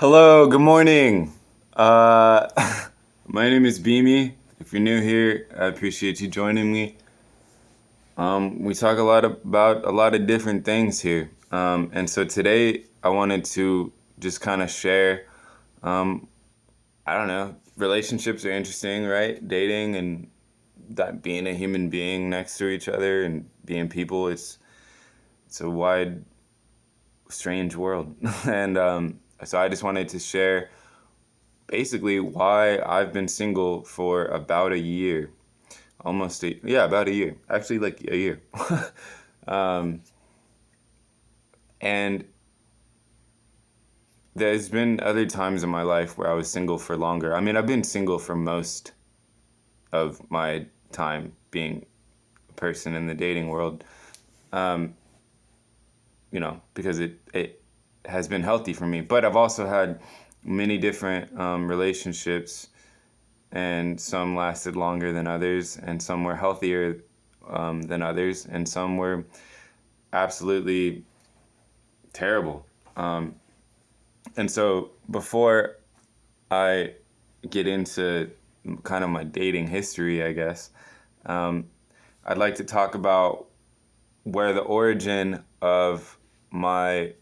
Hello, good morning. Uh, my name is Beami. If you're new here, I appreciate you joining me. We talk a lot about a lot of different things here. And so today I wanted to just kind of share, um, I don't know, relationships are interesting, right? Dating and that being a human being next to each other and being people, it's a wide, strange world. And so I just wanted to share basically why I've been single for about a year, about a year, actually like a year. um, and there's been other times in my life where I was single for longer. I mean, I've been single for most of my time being a person in the dating world, um, because it has been healthy for me. But I've also had many different relationships, and some lasted longer than others, and some were healthier than others, and some were absolutely terrible. And so before I get into kind of my dating history, I guess, um, I'd like to talk about where the origin of my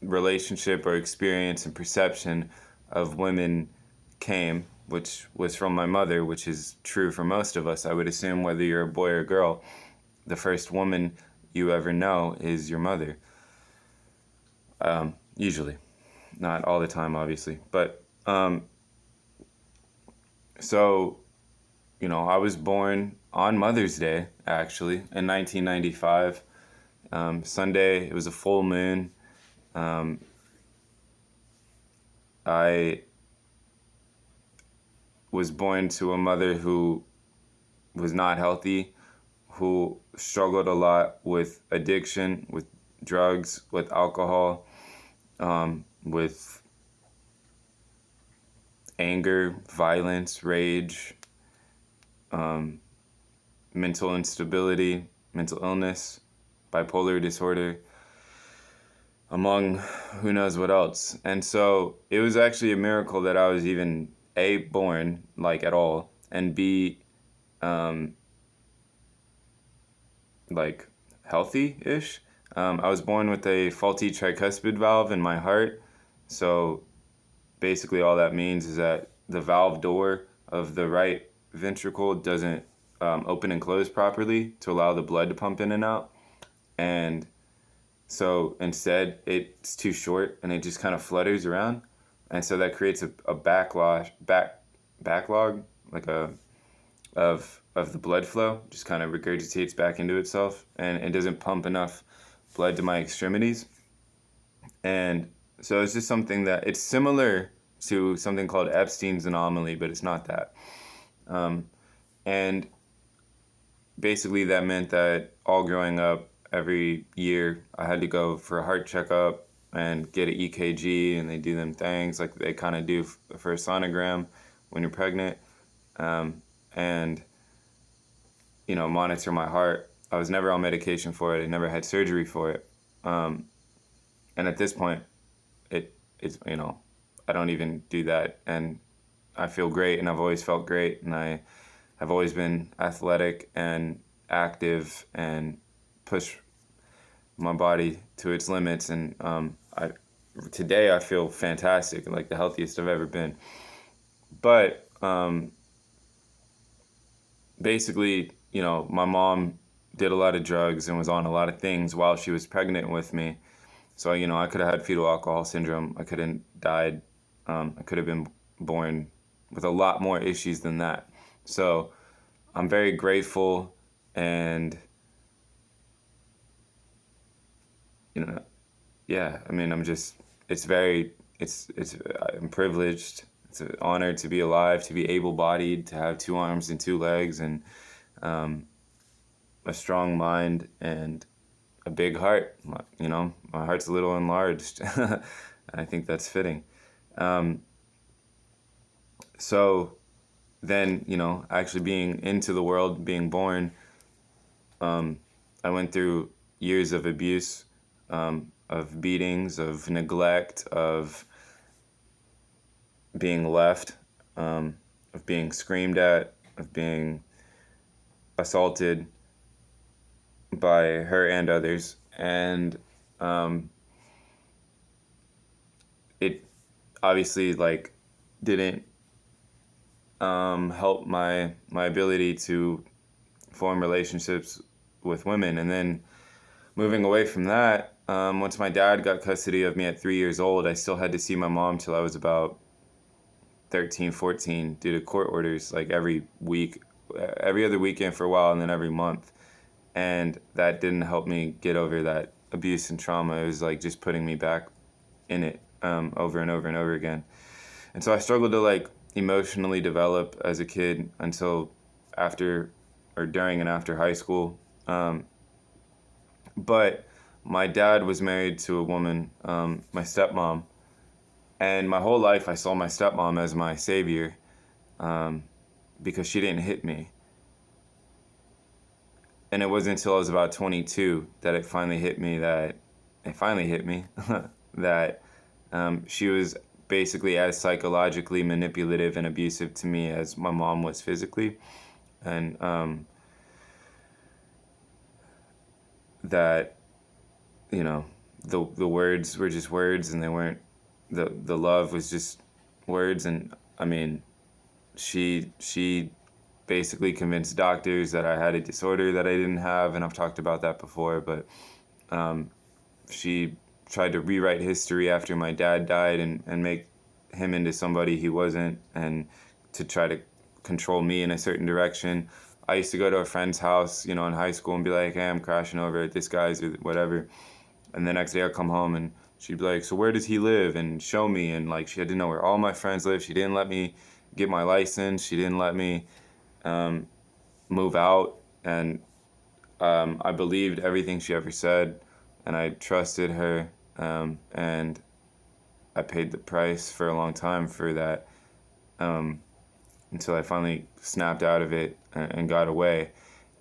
relationship or experience and perception of women came, which was from my mother, which is true for most of us. I would assume whether you're a boy or a girl, the first woman you ever know is your mother. Usually, not all the time, obviously. But so, I was born on Mother's Day, actually, in 1995. Sunday, it was a full moon. I was born to a mother who was not healthy, who struggled a lot with addiction, with drugs, with alcohol, with anger, violence, rage, mental instability, mental illness, bipolar disorder, among who knows what else. And so it was actually a miracle that I was even A, born, like at all, and B, like healthy-ish. I was born with a faulty tricuspid valve in my heart. So basically all that means is that the valve door of the right ventricle doesn't open and close properly to allow the blood to pump in and out. And so instead it's too short and it just kind of flutters around. And so that creates a backlog, like a of the blood flow, just kind of regurgitates back into itself, and it doesn't pump enough blood to my extremities. And so it's just something that it's similar to something called Epstein's anomaly, but it's not that. And basically that meant that all growing up, every year I had to go for a heart checkup and get an EKG, and they do them things like they kind of do for a sonogram when you're pregnant, and monitor my heart. I was never on medication for it. I never had surgery for it. And at this point, it's I don't even do that, and I feel great, and I've always felt great, and I have always been athletic and active and push my body to its limits, and today I feel fantastic, like the healthiest I've ever been. But basically, my mom did a lot of drugs and was on a lot of things while she was pregnant with me. So, I could have had fetal alcohol syndrome. I could have died. I could have been born with a lot more issues than that. So, I'm very grateful, and, you know, yeah, I mean, I'm privileged. It's an honor to be alive, to be able-bodied, to have two arms and two legs, and a strong mind, and a big heart. My heart's a little enlarged. I think that's fitting. So then, actually being into the world, being born, I went through years of abuse, beatings, of neglect, of being left, of being screamed at, of being assaulted by her and others. And it obviously like didn't help my ability to form relationships with women. And then moving away from that, once my dad got custody of me at 3 years old, I still had to see my mom till I was about 13, 14 due to court orders, like every week, every other weekend for a while, and then every month. And that didn't help me get over that abuse and trauma. It was like just putting me back in it over and over and over again. And so I struggled to like emotionally develop as a kid until after or during and after high school. But my dad was married to a woman, my stepmom, and my whole life I saw my stepmom as my savior because she didn't hit me. And it wasn't until I was about 22 that it finally hit me that that she was basically as psychologically manipulative and abusive to me as my mom was physically. And that, you know, the words were just words, and they weren't, the love was just words. And I mean, she basically convinced doctors that I had a disorder that I didn't have, and I've talked about that before, but she tried to rewrite history after my dad died and make him into somebody he wasn't, and to try to control me in a certain direction. I used to go to a friend's house, you know, in high school and be like, hey, I'm crashing over at this guy's or whatever. And the next day I'd come home and she'd be like, so where does he live? And show me. And like, she had to know where all my friends live. She didn't let me get my license. She didn't let me move out. And I believed everything she ever said, and I trusted her. And I paid the price for a long time for that, until I finally snapped out of it and got away.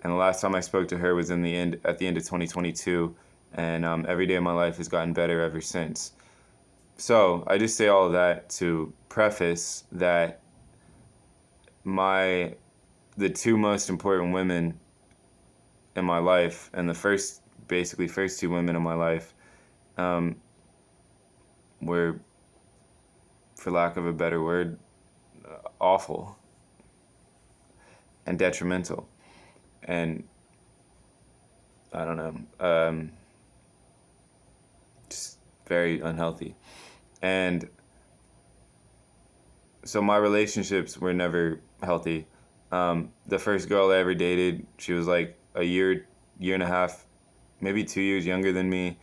And the last time I spoke to her was at the end of 2022, and every day of my life has gotten better ever since. So I just say all of that to preface that the two most important women in my life, and the first two women in my life, were, for lack of a better word, awful and detrimental, and I don't know, just very unhealthy. And so my relationships were never healthy. The first girl I ever dated, she was like a year and a half, maybe 2 years younger than me.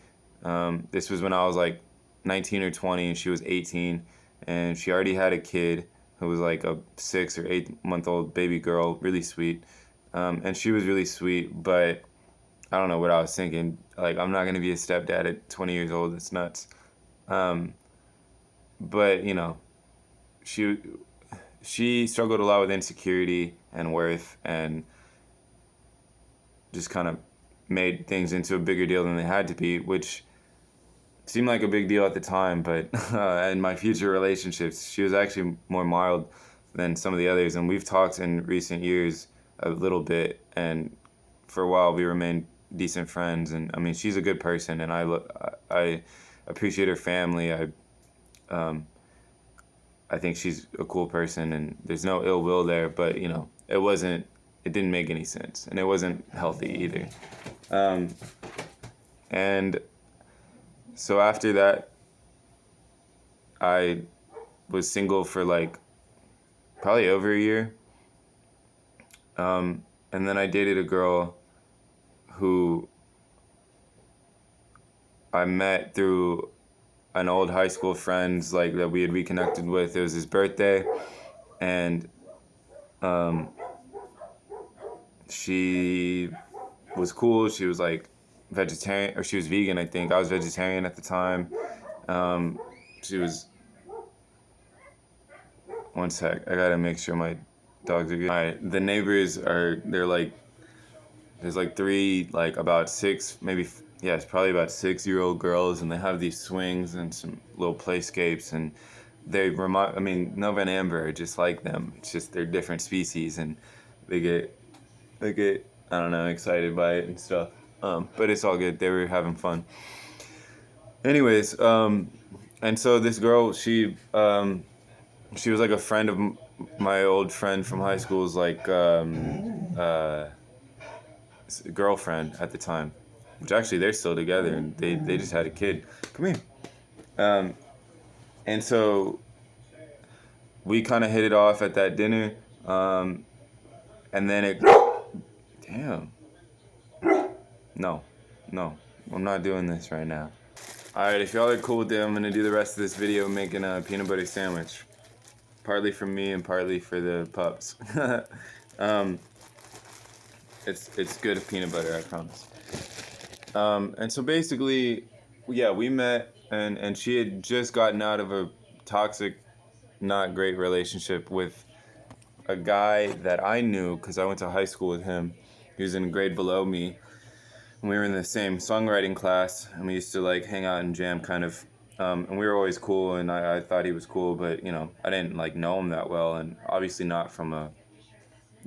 This was when I was like 19 or 20 and she was 18, and she already had a kid who was like a 6 or 8 month old baby girl, really sweet. And she was really sweet, but I don't know what I was thinking. Like, I'm not going to be a stepdad at 20 years old. It's nuts. But, you know, she struggled a lot with insecurity and worth, and just kind of made things into a bigger deal than they had to be, which seemed like a big deal at the time. But in my future relationships, she was actually more mild than some of the others. And we've talked in recent years a little bit, and for a while we remained decent friends. And I mean, she's a good person, and I appreciate her family. I think she's a cool person, and there's no ill will there. But you know, it didn't make any sense, and it wasn't healthy either. And so after that, I was single for like probably over a year. And then I dated a girl who I met through an old high school friend, like, that we had reconnected with. It was his birthday, and she was cool. She was like vegetarian, or she was vegan, I think. I was vegetarian at the time. She was, one sec, I gotta make sure my dogs are good. All right, the neighbors they're like, there's like three, like about six, maybe, yeah, it's probably about 6-year-old girls, and they have these swings and some little playscapes, and they remind. I mean, Nova and Amber are just like them. It's just they're different species, and they get I don't know, excited by it and stuff. But it's all good. They were having fun. Anyways, and so this girl, she was like a friend of my old friend from high school's like girlfriend at the time, which actually they're still together, and they just had a kid. Come here. Um, and so we kind of hit it off at that dinner, and then it. Damn. No, no, I'm not doing this right now. All right, if y'all are cool with it, I'm gonna do the rest of this video making a peanut butter sandwich, partly for me and partly for the pups. um, it's good peanut butter, I promise. And so basically, yeah, we met, and she had just gotten out of a toxic, not great relationship with a guy that I knew because I went to high school with him. He was in a grade below me. And we were in the same songwriting class, and we used to like hang out and jam kind of. And we were always cool, and I thought he was cool, but you know, I didn't like know him that well, and obviously not from a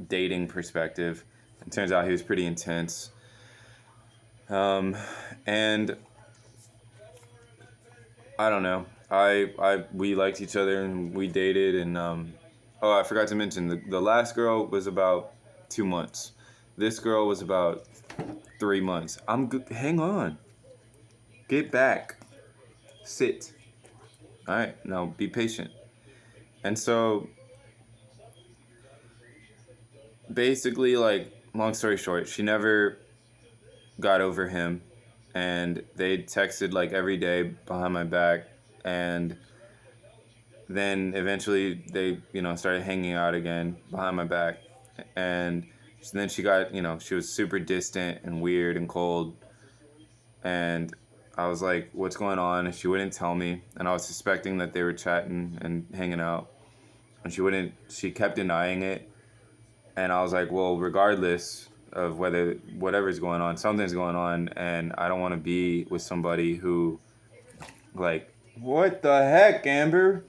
dating perspective. It turns out he was pretty intense. And I don't know. We liked each other and we dated, and oh, I forgot to mention the last girl was about 2 months. This girl was about 3 months. I'm good. Hang on. Get back. Sit. All right. Now be patient. And so basically, like, long story short, she never got over him, and they texted like every day behind my back, and then eventually they, you know, started hanging out again behind my back, and then she got, you know, she was super distant and weird and cold, and I was like, what's going on? And she wouldn't tell me, and I was suspecting that they were chatting and hanging out, and she kept denying it, and I was like, well, regardless of whatever's going on, something's going on, and I don't want to be with somebody who, like, what the heck, Amber?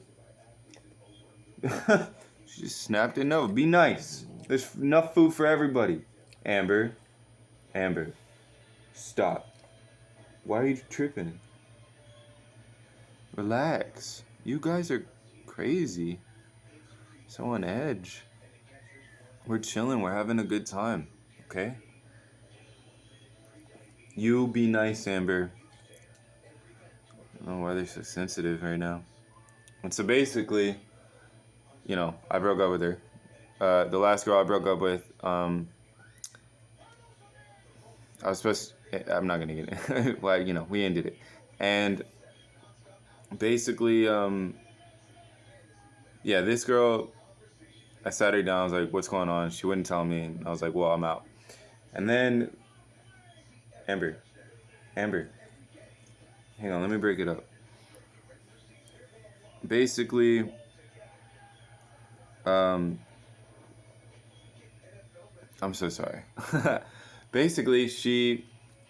She just snapped it. No, be nice. There's enough food for everybody. Amber, stop. Why are you tripping? Relax. You guys are crazy. So on edge. We're chilling. We're having a good time. Okay? You be nice, Amber. I don't know why they're so sensitive right now. And so basically, you know, I broke up with her. The last girl I broke up with, I was supposed to, I'm not gonna get it. Well, you know, we ended it. And basically, yeah, this girl, I sat her down, I was like, what's going on? She wouldn't tell me, and I was like, well, I'm out. And then, Amber, hang on, let me break it up. Basically, I'm so sorry. Basically,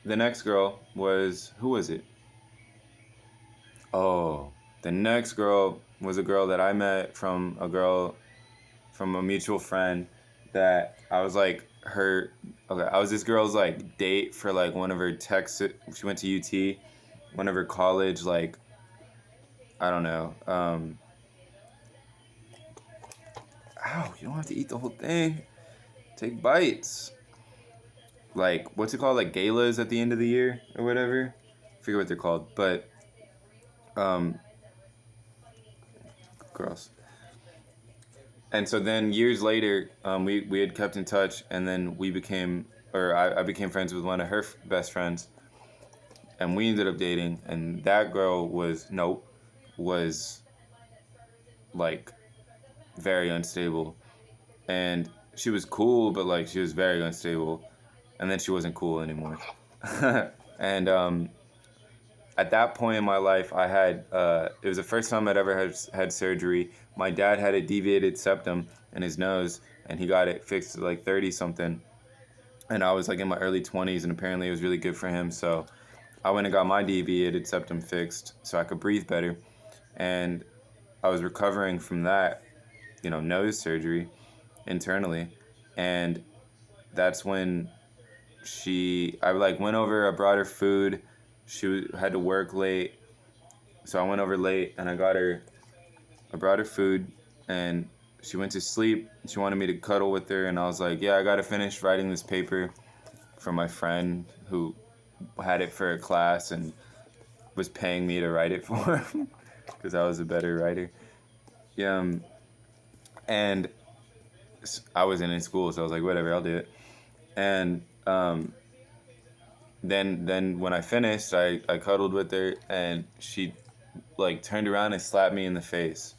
the next girl was, who was it? Oh, the next girl was a girl that I met from a mutual friend that I was like I was this girl's like date for like one of her Texas, she went to UT, one of her college, like, I don't know, ow, you don't have to eat the whole thing, take bites. Like, what's it called, like galas at the end of the year or whatever, I forget what they're called, but gross. And so then years later, we had kept in touch, and then I became friends with one of her best friends, and we ended up dating, and that girl was like very unstable, and she was cool, but like she was very unstable, and then she wasn't cool anymore. And at that point in my life, I had it was the first time I'd ever had surgery. My dad had a deviated septum in his nose, and he got it fixed at like 30 something, and I was like in my early 20s, and apparently it was really good for him. So I went and got my deviated septum fixed so I could breathe better. And I was recovering from that, nose surgery internally. And that's when I like went over, I brought her food. She had to work late. So I went over late and I brought her food and she went to sleep. She wanted me to cuddle with her. And I was like, yeah, I got to finish writing this paper for my friend who had it for a class and was paying me to write it for him because I was a better writer. Yeah, and I wasn't in school, so I was like, whatever, I'll do it. And then when I finished, I cuddled with her, and she like turned around and slapped me in the face.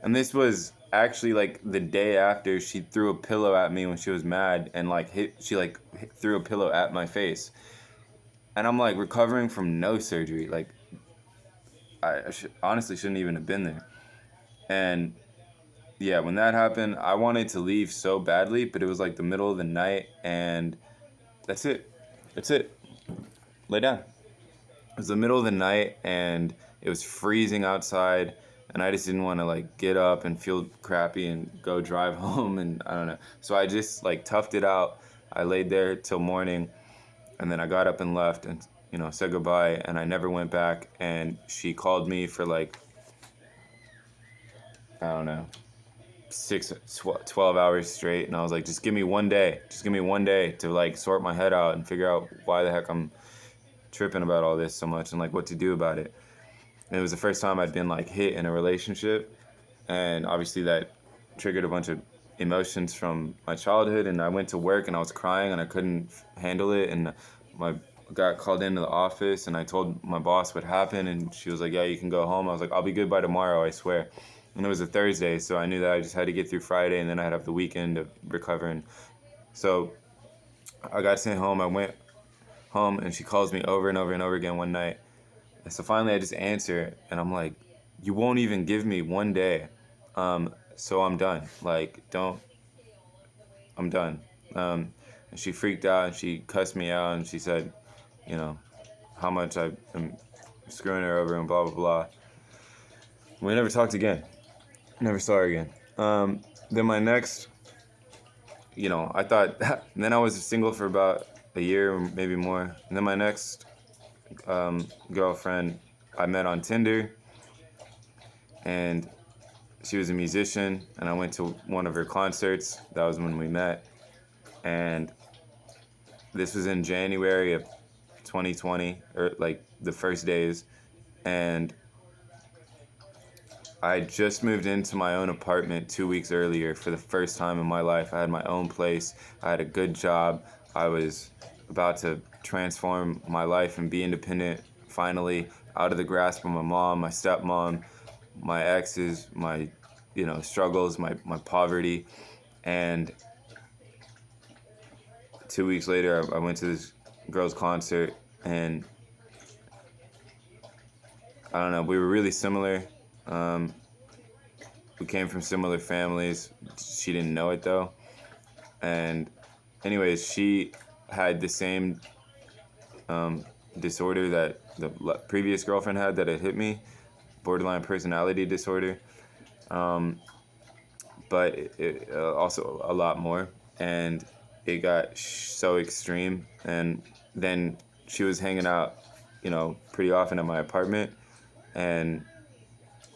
And this was actually like the day after she threw a pillow at me when she was mad, and like threw a pillow at my face. And I'm like recovering from nose surgery. Like honestly shouldn't even have been there. And yeah, when that happened, I wanted to leave so badly, but it was like the middle of the night, and that's it. That's it. Lay down. It was the middle of the night, and it was freezing outside, and I just didn't want to like get up and feel crappy and go drive home, and I don't know. So I just like toughed it out. I laid there till morning, and then I got up and left, and said goodbye, and I never went back. And she called me for like, I don't know, 12 hours straight, and I was like, just give me one day to like sort my head out and figure out why the heck I'm tripping about all this so much and like what to do about it. And it was the first time I'd been like hit in a relationship, and obviously that triggered a bunch of emotions from my childhood. And I went to work and I was crying and I couldn't handle it, and my got called into the office, and I told my boss what happened, and she was like, yeah, you can go home. I was like, I'll be good by tomorrow, I swear. And it was a Thursday, so I knew that I just had to get through Friday, and then I'd have the weekend to recover. And so I got sent home. I went home, and she calls me over and over and over again one night. And so finally I just answer, and I'm like, you won't even give me one day. So I'm done. Like, I'm done. And she freaked out, and she cussed me out, and she said, how much I am screwing her over and blah, blah, blah. We never talked again. Never saw her again. Then my next, I thought, then I was single for about a year, maybe more. And then my next girlfriend I met on Tinder, and she was a musician, and I went to one of her concerts. That was when we met. And this was in January of 2020, or like the first days. And I just moved into my own apartment 2 weeks earlier for the first time in my life. I had my own place. I had a good job. I was about to transform my life and be independent, finally, out of the grasp of my mom, my stepmom, my exes, my, struggles, my poverty. And 2 weeks later, I went to this girl's concert, and I don't know, we were really similar. We came from similar families. She didn't know it though. And anyways, she had the same disorder that the previous girlfriend had that had hit me, borderline personality disorder. But it also a lot more. And it got so extreme. And then she was hanging out, pretty often at my apartment. And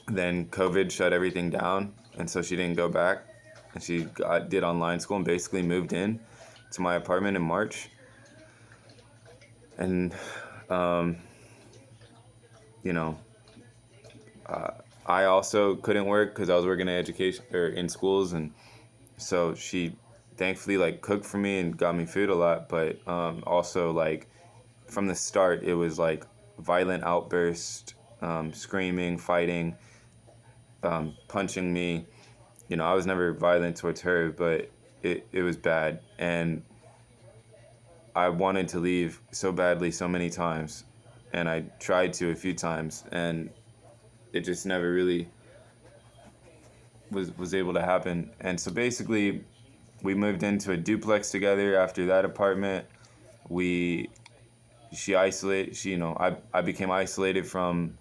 then COVID shut everything down, and so she didn't go back. And she did online school and basically moved in to my apartment in March. And, I also couldn't work because I was working in education or in schools, and so she thankfully like cooked for me and got me food a lot. But also like from the start, it was like violent outburst, screaming, fighting. Punching me. I was never violent towards her, but it was bad. And I wanted to leave so badly so many times. And I tried to a few times, and it just never really was able to happen. And so basically, we moved into a duplex together after that apartment. We I became isolated from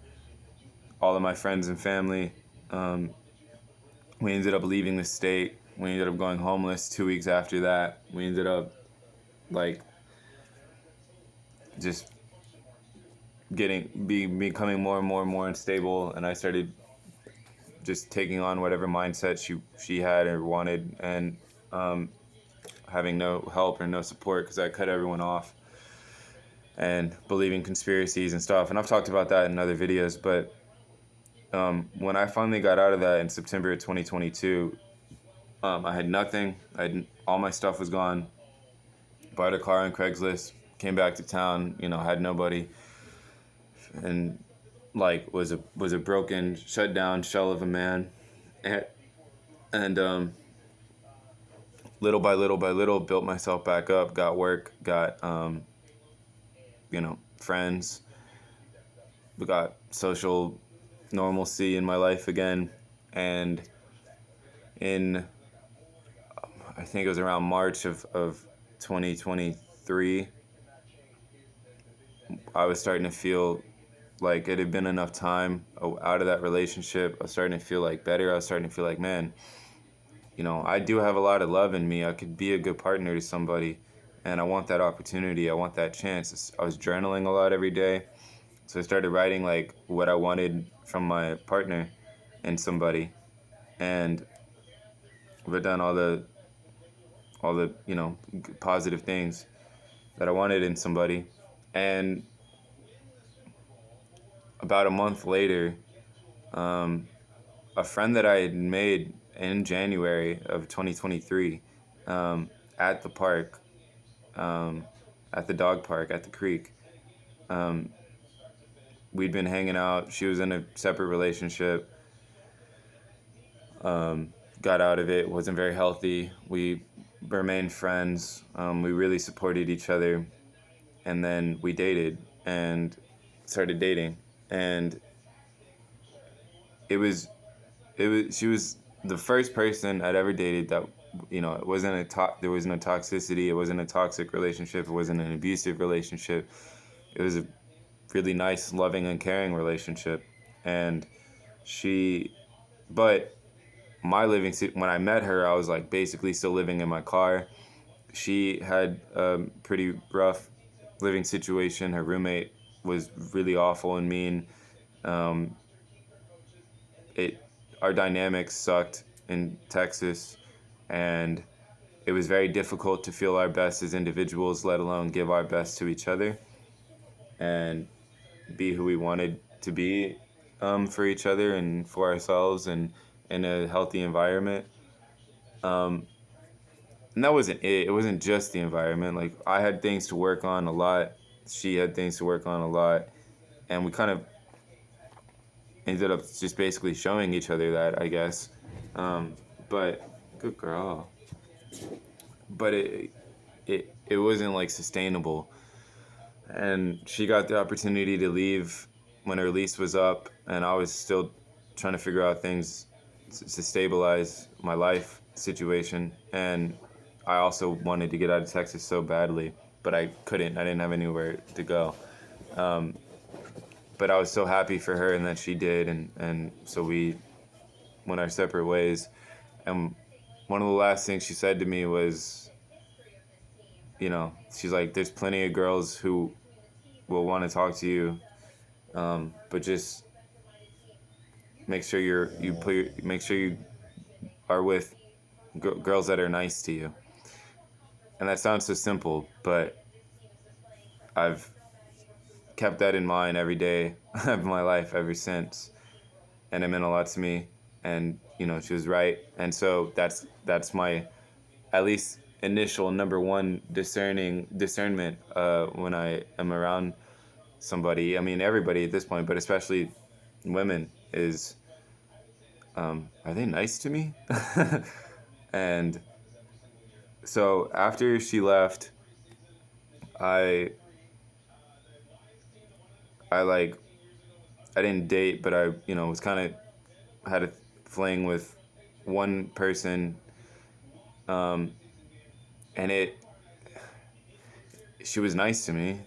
all of my friends and family. Um, we ended up leaving the state. We ended up going homeless 2 weeks after that. We ended up like just becoming more and more and more unstable, and I started just taking on whatever mindset she had or wanted, and um, having no help or no support because I cut everyone off, and believing conspiracies and stuff. And I've talked about that in other videos, but when I finally got out of that in September of 2022, I had nothing. All my stuff was gone. Bought a car on Craigslist. Came back to town. Had nobody, and like was a broken, shut down shell of a man, and little by little by little built myself back up. Got work. Got friends. We got social normalcy in my life again, and in I think it was around March of 2023, I was starting to feel like it had been enough time out of that relationship. I was starting to feel like better. I was starting to feel like, man, I do have a lot of love in me. I could be a good partner to somebody, and I want that opportunity. I want that chance. I was journaling a lot every day. So I started writing like what I wanted from my partner and somebody, and I've done all the positive things that I wanted in somebody. And about a month later, um, a friend that I had made in January of 2023, um, at the park, um, at the dog park, at the creek. Um, we'd been hanging out. She was in a separate relationship. Got out of it. Wasn't very healthy. We remained friends. We really supported each other, and then we dated and started dating. And it was she was the first person I'd ever dated that it wasn't there was no toxicity. It wasn't a toxic relationship. It wasn't an abusive relationship. It was a really nice, loving, and caring relationship. And she, but when I met her, I was like basically still living in my car. She had a pretty rough living situation. Her roommate was really awful and mean. Um, it Our dynamics sucked in Texas, and it was very difficult to feel our best as individuals, let alone give our best to each other and be who we wanted to be, for each other and for ourselves, and in a healthy environment. Um, and that wasn't it. It wasn't just the environment. Like, I had things to work on a lot. She had things to work on a lot. And we kind of ended up just basically showing each other that, I guess. Um, but good girl. But it wasn't like sustainable. And she got the opportunity to leave when her lease was up, and I was still trying to figure out things to stabilize my life situation. And I also wanted to get out of Texas so badly, but I couldn't. I didn't have anywhere to go. But I was so happy for her and that she did, and so we went our separate ways. And one of the last things she said to me was, she's like, there's plenty of girls who will want to talk to you, but just make sure make sure you are with girls that are nice to you. And that sounds so simple, but I've kept that in mind every day of my life ever since, and it meant a lot to me. And she was right, and so that's my at least initial number one discernment when I am around somebody. I mean, everybody at this point, but especially women, is, are they nice to me? And so after she left, I I like I didn't date, but I was kind of had a fling with one person, um, and she was nice to me,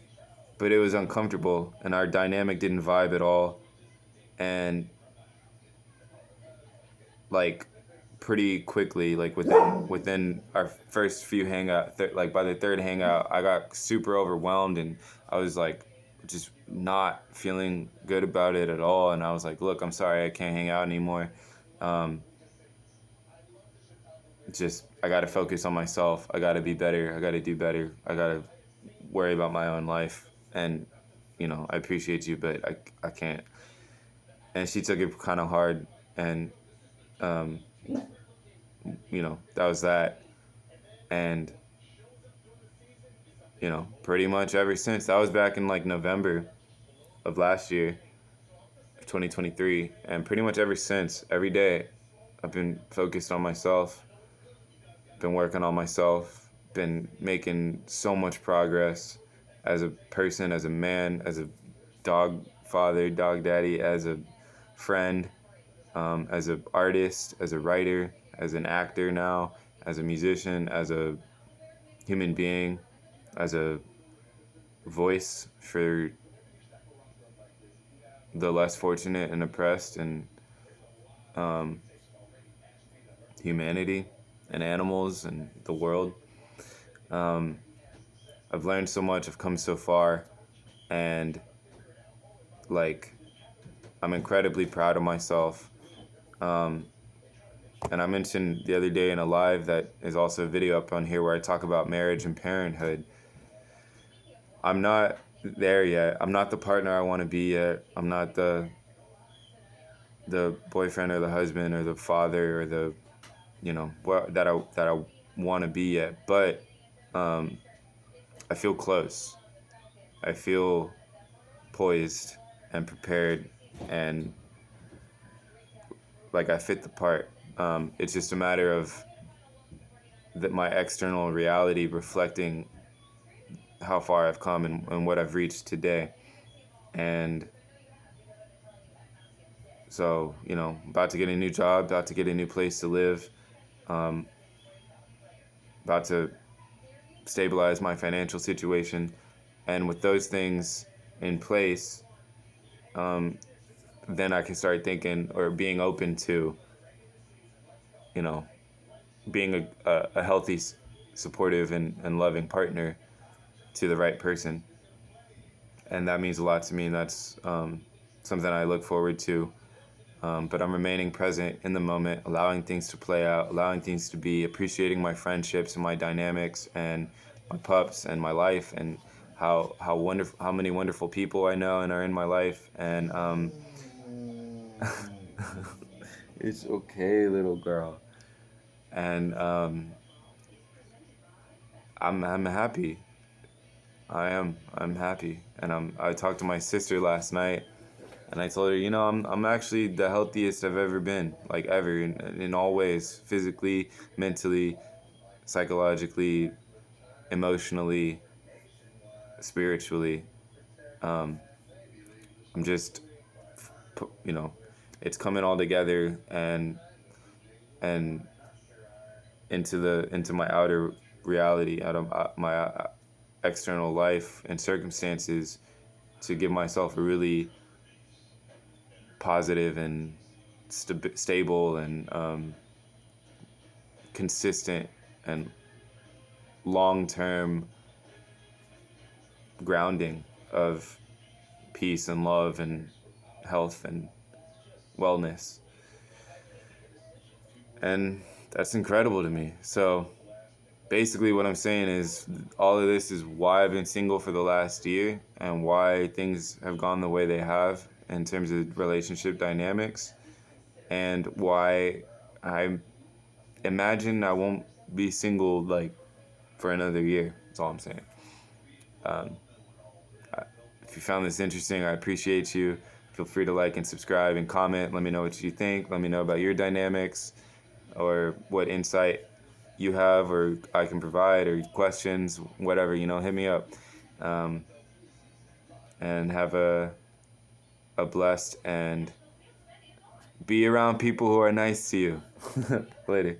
but it was uncomfortable, and our dynamic didn't vibe at all. And like pretty quickly, like within our first few hangout, like by the third hangout, I got super overwhelmed, and I was like just not feeling good about it at all. And I was like, look, I'm sorry, I can't hang out anymore. Um, just I got to focus on myself. I got to be better. I got to do better. I got to worry about my own life. And I appreciate you, but I can't. And she took it kind of hard, and um, that was that. And pretty much ever since, that was back in like November of last year, 2023, and pretty much ever since, every day, I've been focused on myself, been working on myself, been making so much progress as a person, as a man, as a dog father, dog daddy, as a friend, as an artist, as a writer, as an actor now, as a musician, as a human being, as a voice for the less fortunate and oppressed, and um, humanity and animals and the world. Um, I've learned so much. I've come so far, and like I'm incredibly proud of myself. Um, and I mentioned the other day in a live that is also a video up on here where I talk about marriage and parenthood. I'm not there yet. I'm not the partner I want to be yet. I'm not the boyfriend or the husband or the father or the that I want to be yet. But I feel close. I feel poised and prepared, and like I fit the part. It's just a matter of that my external reality reflecting how far I've come and what I've reached today. And so, about to get a new job, about to get a new place to live, about to stabilize my financial situation. And with those things in place, then I can start thinking or being open to, you know, being a healthy, supportive, and loving partner to the right person. And that means a lot to me. And that's something I look forward to. But I'm remaining present in the moment, allowing things to play out, allowing things to be, appreciating my friendships and my dynamics and my pups and my life, and how wonderful, how many wonderful people I know and are in my life. And it's okay, little girl. And I'm happy. I'm happy. And I talked to my sister last night, and I told her, I'm actually the healthiest I've ever been, like ever, in all ways, physically, mentally, psychologically, emotionally, spiritually. I'm just, it's coming all together, and into my outer reality, out of my external life and circumstances, to give myself a really positive and stable and consistent and long-term grounding of peace and love and health and wellness. And that's incredible to me. So basically what I'm saying is all of this is why I've been single for the last year and why things have gone the way they have in terms of relationship dynamics, and why I imagine I won't be single like for another year. That's all I'm saying. If you found this interesting, I appreciate you. Feel free to like and subscribe and comment. Let me know what you think. Let me know about your dynamics or what insight you have or I can provide, or questions, whatever, hit me up. And have a blessed and be around people who are nice to you. Later.